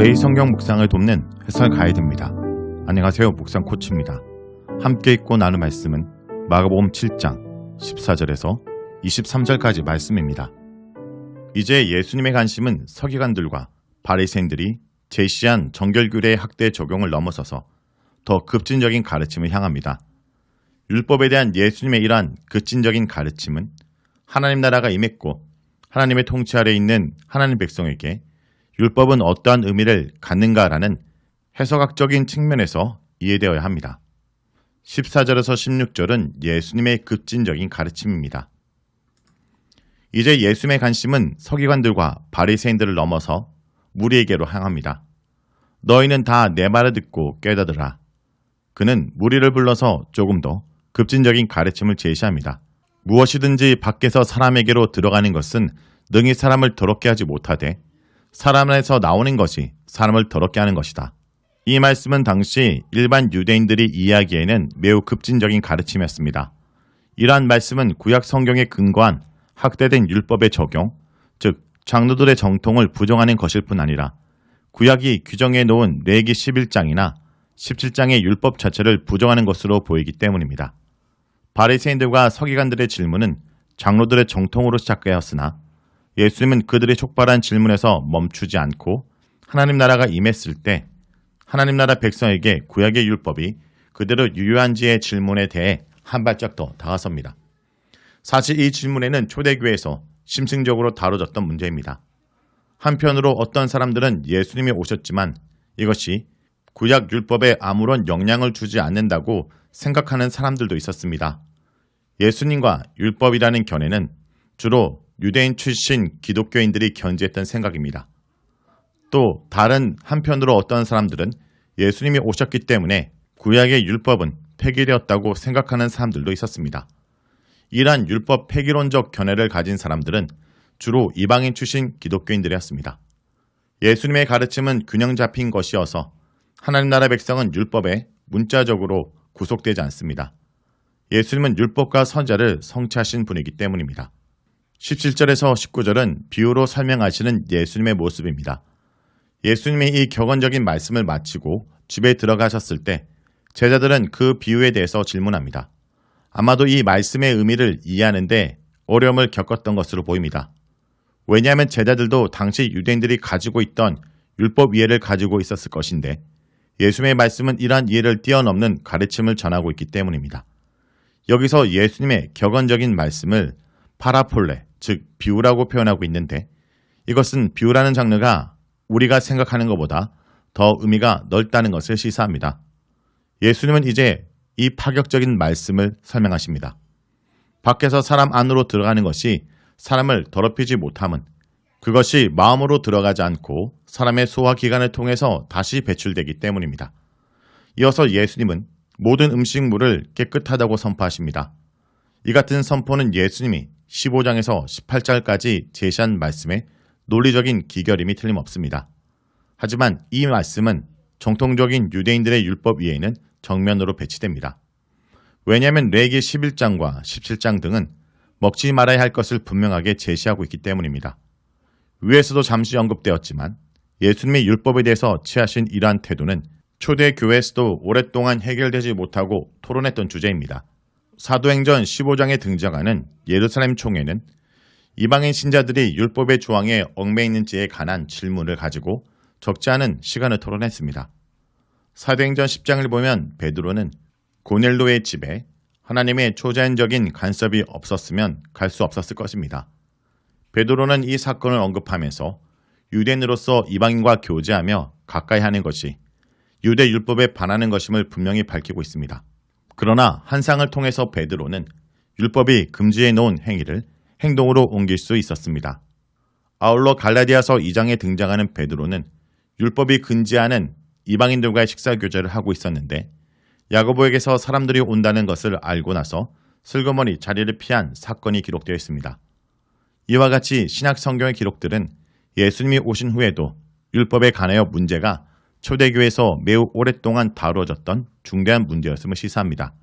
매일 성경 묵상을 돕는 해설 가이드입니다. 안녕하세요. 묵상 코치입니다. 함께 읽고 나눌 말씀은 마가복음 7장 14절에서 23절까지 말씀입니다. 이제 예수님의 관심은 서기관들과 바리새인들이 제시한 정결규례의 학대 적용을 넘어서서 더 급진적인 가르침을 향합니다. 율법에 대한 예수님의 이러한 급진적인 가르침은 하나님 나라가 임했고 하나님의 통치 아래 있는 하나님 백성에게 율법은 어떠한 의미를 갖는가라는 해석학적인 측면에서 이해되어야 합니다. 14절에서 16절은 예수님의 급진적인 가르침입니다. 이제 예수님의 관심은 서기관들과 바리새인들을 넘어서 무리에게로 향합니다. 너희는 다 내 말을 듣고 깨닫으라. 그는 무리를 불러서 조금 더 급진적인 가르침을 제시합니다. 무엇이든지 밖에서 사람에게로 들어가는 것은 능히 사람을 더럽게 하지 못하되 사람 안에서 나오는 것이 사람을 더럽게 하는 것이다. 이 말씀은 당시 일반 유대인들이 이해하기에는 매우 급진적인 가르침이었습니다. 이러한 말씀은 구약 성경에 근거한 학대된 율법의 적용, 즉 장로들의 정통을 부정하는 것일 뿐 아니라 구약이 규정해 놓은 레위기 11장이나 17장의 율법 자체를 부정하는 것으로 보이기 때문입니다. 바리새인들과 서기관들의 질문은 장로들의 정통으로 시작되었으나 예수님은 그들의 촉발한 질문에서 멈추지 않고 하나님 나라가 임했을 때 하나님 나라 백성에게 구약의 율법이 그대로 유효한지의 질문에 대해 한 발짝 더 다가섭니다. 사실 이 질문에는 초대교회에서 심층적으로 다뤄졌던 문제입니다. 한편으로 어떤 사람들은 예수님이 오셨지만 이것이 구약 율법에 아무런 영향을 주지 않는다고 생각하는 사람들도 있었습니다. 예수님과 율법이라는 견해는 주로 유대인 출신 기독교인들이 견지했던 생각입니다. 또 다른 한편으로 어떤 사람들은 예수님이 오셨기 때문에 구약의 율법은 폐기되었다고 생각하는 사람들도 있었습니다. 이러한 율법 폐기론적 견해를 가진 사람들은 주로 이방인 출신 기독교인들이었습니다. 예수님의 가르침은 균형 잡힌 것이어서 하나님 나라 백성은 율법에 문자적으로 구속되지 않습니다. 예수님은 율법과 선자를 성취하신 분이기 때문입니다. 17절에서 19절은 비유로 설명하시는 예수님의 모습입니다. 예수님이 이 격언적인 말씀을 마치고 집에 들어가셨을 때 제자들은 그 비유에 대해서 질문합니다. 아마도 이 말씀의 의미를 이해하는데 어려움을 겪었던 것으로 보입니다. 왜냐하면 제자들도 당시 유대인들이 가지고 있던 율법 이해를 가지고 있었을 것인데 예수님의 말씀은 이러한 이해를 뛰어넘는 가르침을 전하고 있기 때문입니다. 여기서 예수님의 격언적인 말씀을 파라폴레, 즉 비유라고 표현하고 있는데 이것은 비유라는 장르가 우리가 생각하는 것보다 더 의미가 넓다는 것을 시사합니다. 예수님은 이제 이 파격적인 말씀을 설명하십니다. 밖에서 사람 안으로 들어가는 것이 사람을 더럽히지 못함은 그것이 마음으로 들어가지 않고 사람의 소화기관을 통해서 다시 배출되기 때문입니다. 이어서 예수님은 모든 음식물을 깨끗하다고 선포하십니다. 이 같은 선포는 예수님이 15장에서 18장까지 제시한 말씀의 논리적인 기결임이 틀림없습니다. 하지만 이 말씀은 정통적인 유대인들의 율법 이해에는 정면으로 배치됩니다. 왜냐하면 레위기 11장과 17장 등은 먹지 말아야 할 것을 분명하게 제시하고 있기 때문입니다. 위에서도 잠시 언급되었지만 예수님의 율법에 대해서 취하신 이러한 태도는 초대 교회에서도 오랫동안 해결되지 못하고 토론했던 주제입니다. 사도행전 15장에 등장하는 예루살렘 총회는 이방인 신자들이 율법의 조항에 얽매 있는지에 관한 질문을 가지고 적지 않은 시간을 토론했습니다. 사도행전 10장을 보면 베드로는 고넬로의 집에 하나님의 초자연적인 간섭이 없었으면 갈 수 없었을 것입니다. 베드로는 이 사건을 언급하면서 유대인으로서 이방인과 교제하며 가까이 하는 것이 유대 율법에 반하는 것임을 분명히 밝히고 있습니다. 그러나 환상을 통해서 베드로는 율법이 금지해 놓은 행위를 행동으로 옮길 수 있었습니다. 아울러 갈라디아서 2장에 등장하는 베드로는 율법이 금지하는 이방인들과의 식사 교제를 하고 있었는데 야고보에게서 사람들이 온다는 것을 알고 나서 슬그머니 자리를 피한 사건이 기록되어 있습니다. 이와 같이 신약 성경의 기록들은 예수님이 오신 후에도 율법에 관하여 문제가 초대교회에서 매우 오랫동안 다루어졌던 중대한 문제였음을 시사합니다.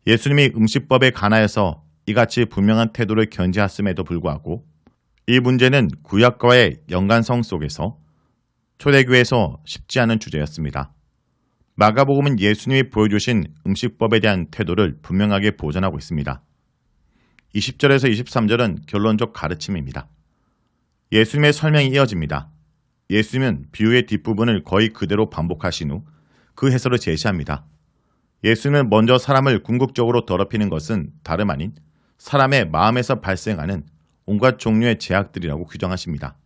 예수님이 음식법에 관하여서 이같이 분명한 태도를 견지했음에도 불구하고 이 문제는 구약과의 연관성 속에서 초대교회에서 쉽지 않은 주제였습니다. 마가복음은 예수님이 보여주신 음식법에 대한 태도를 분명하게 보존하고 있습니다. 20절에서 23절은 결론적 가르침입니다. 예수님의 설명이 이어집니다. 예수님은 비유의 뒷부분을 거의 그대로 반복하신 후 그 해설을 제시합니다. 예수님은 먼저 사람을 궁극적으로 더럽히는 것은 다름 아닌 사람의 마음에서 발생하는 온갖 종류의 제약들이라고 규정하십니다.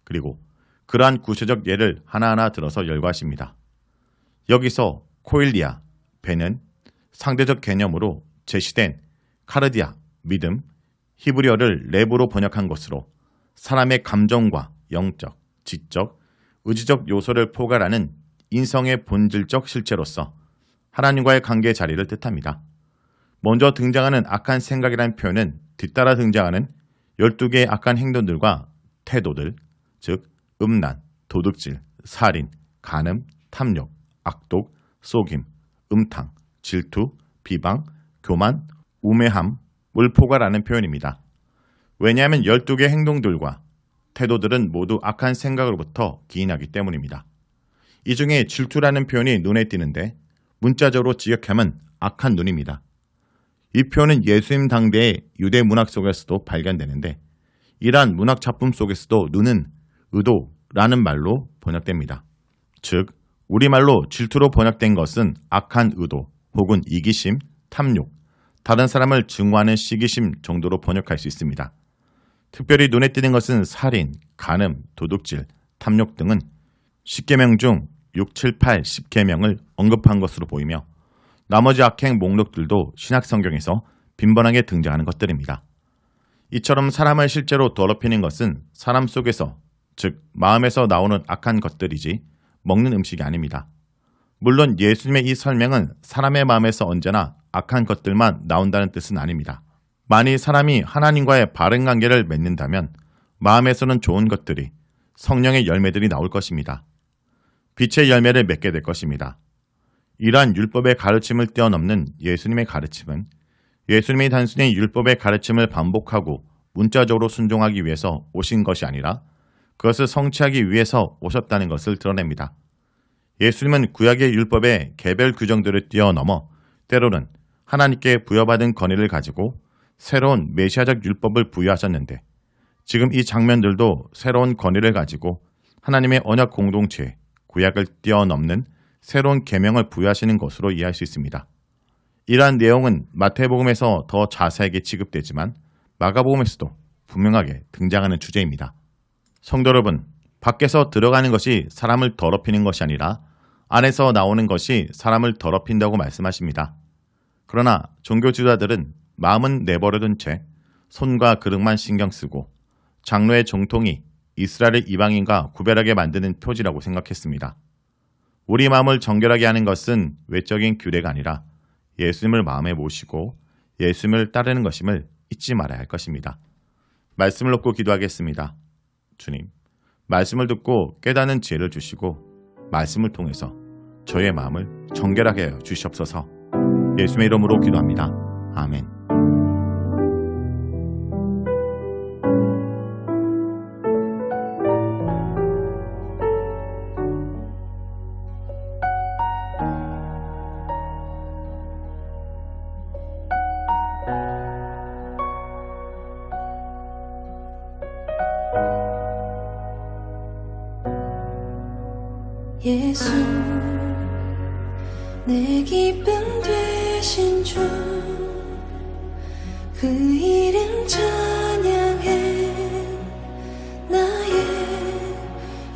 그리고 그러한 구체적 예를 하나하나 들어서 열거하십니다. 여기서 코일리아, 배는 상대적 개념으로 제시된 카르디아, 믿음, 히브리어를 랩으로 번역한 것으로 사람의 감정과 영적, 지적, 의지적 요소를 포괄하는 인성의 본질적 실체로서 하나님과의 관계 자리를 뜻합니다. 먼저 등장하는 악한 생각이라는 표현은 뒤따라 등장하는 12개의 악한 행동들과 태도들, 즉 음란, 도둑질, 살인, 간음, 탐욕, 악독, 속임, 음탕, 질투, 비방, 교만, 우매함을 포괄하는 표현입니다. 왜냐하면 12개의 행동들과 태도들은 모두 악한 생각으로부터 기인하기 때문입니다. 이 중에 질투라는 표현이 눈에 띄는데 문자적으로 직역하면 악한 눈입니다. 이 표현은 예수님 당대의 유대 문학 속에서도 발견되는데 이러한 문학 작품 속에서도 눈은 의도라는 말로 번역됩니다. 즉 우리말로 질투로 번역된 것은 악한 의도 혹은 이기심, 탐욕, 다른 사람을 증오하는 시기심 정도로 번역할 수 있습니다. 특별히 눈에 띄는 것은 살인, 간음, 도둑질, 탐욕 등은 10계명 중 6, 7, 8, 10계명을 언급한 것으로 보이며 나머지 악행 목록들도 신약 성경에서 빈번하게 등장하는 것들입니다. 이처럼 사람을 실제로 더럽히는 것은 사람 속에서, 즉 마음에서 나오는 악한 것들이지 먹는 음식이 아닙니다. 물론 예수님의 이 설명은 사람의 마음에서 언제나 악한 것들만 나온다는 뜻은 아닙니다. 만일 사람이 하나님과의 바른 관계를 맺는다면 마음에서는 좋은 것들이, 성령의 열매들이 나올 것입니다. 빛의 열매를 맺게 될 것입니다. 이러한 율법의 가르침을 뛰어넘는 예수님의 가르침은 예수님이 단순히 율법의 가르침을 반복하고 문자적으로 순종하기 위해서 오신 것이 아니라 그것을 성취하기 위해서 오셨다는 것을 드러냅니다. 예수님은 구약의 율법의 개별 규정들을 뛰어넘어 때로는 하나님께 부여받은 권위를 가지고 새로운 메시아적 율법을 부여하셨는데 지금 이 장면들도 새로운 권위를 가지고 하나님의 언약 공동체에 구약을 뛰어넘는 새로운 계명을 부여하시는 것으로 이해할 수 있습니다. 이러한 내용은 마태복음에서 더 자세하게 취급되지만 마가복음에서도 분명하게 등장하는 주제입니다. 성도 여러분, 밖에서 들어가는 것이 사람을 더럽히는 것이 아니라 안에서 나오는 것이 사람을 더럽힌다고 말씀하십니다. 그러나 종교 지도자들은 마음은 내버려둔 채 손과 그릇만 신경 쓰고 장로의 정통이 이스라엘의 이방인과 구별하게 만드는 표지라고 생각했습니다. 우리 마음을 정결하게 하는 것은 외적인 규례가 아니라 예수님을 마음에 모시고 예수님을 따르는 것임을 잊지 말아야 할 것입니다. 말씀을 놓고 기도하겠습니다. 주님, 말씀을 듣고 깨닫는 지혜를 주시고 말씀을 통해서 저의 마음을 정결하게 하여 주시옵소서. 예수님의 이름으로 기도합니다. 아멘. 예수, 내 기쁨 되신 주, 그 이름 찬양해. 나의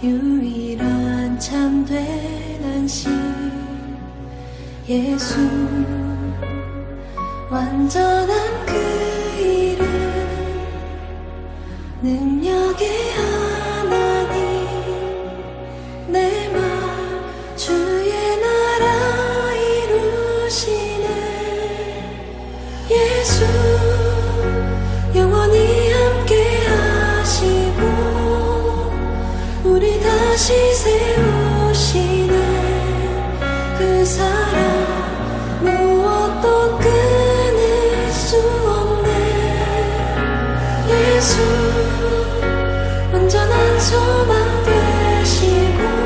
유일한 참된 안식. 예수, 완전한 그 이름, 능력의 하나님, 내 맘 주의 나라 이루시네. 예수, 영원히 함께 하시고 우리 다시 세우시네. 그 사랑 무엇도 끊을 수 없네. 예수, 온전한 소망 되시고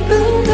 기쁜